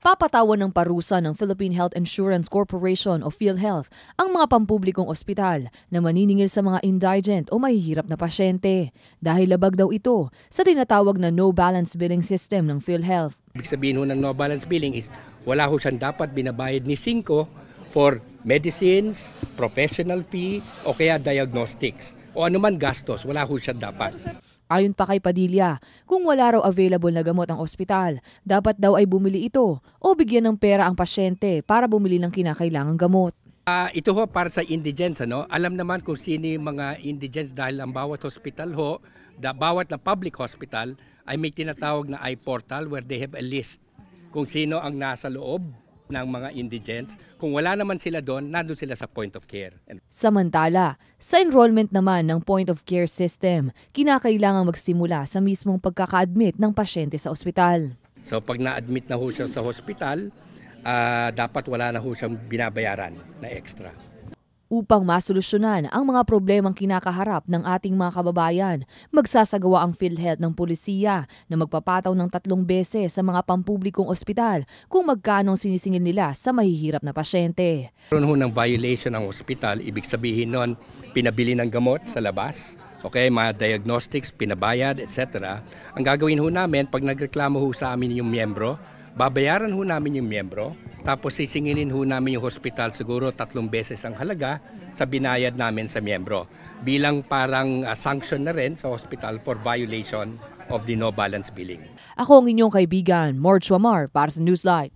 Papatawan ng parusa ng Philippine Health Insurance Corporation o PhilHealth ang mga pampublikong ospital na maniningil sa mga indigent o mahihirap na pasyente dahil labag daw ito sa tinatawag na no balance billing system ng PhilHealth. Ibig sabihin ho ng no balance billing is wala ho siyang dapat binabayad ni Cinco for medicines, professional fee o kaya diagnostics o anuman gastos, wala ho siyang dapat. Ayon pa kay Padilla, kung wala raw available na gamot ang ospital, dapat daw ay bumili ito o bigyan ng pera ang pasyente para bumili ng kinakailangang gamot. Ito ho para sa indigents, ano? Alam naman kung sino yung mga indigents dahil ang bawat hospital ho, bawat na public hospital ay may tinatawag na iPortal where they have a list kung sino ang nasa loob ng mga indigents. Kung wala naman sila doon, nandun sila sa point of care. Samantala, sa enrollment naman ng point of care system, kinakailangang magsimula sa mismong pagkaka-admit ng pasyente sa ospital. So pag na-admit na ho siya sa hospital, dapat wala na ho siyang binabayaran na extra. Upang masolusyonan ang mga problemang kinakaharap ng ating mga kababayan, magsasagawa ang PhilHealth ng pulisiya na magpapataw ng 3 beses sa mga pampublikong ospital kung magkano sinisingil nila sa mahihirap na pasyente. Meron ho ng violation ng ospital, ibig sabihin nun, pinabili ng gamot sa labas, okay, mga diagnostics, pinabayad, etc. Ang gagawin ho namin, pag nagreklamo ho sa amin yung miyembro, babayaran ho namin yung miyembro, tapos sisingilin ho namin yung hospital siguro 3 beses ang halaga sa binayad namin sa miyembro. Bilang parang sanction na rin sa hospital for violation of the no balance billing. Ako ang inyong kaibigan, Morch Wamar para sa Newslight.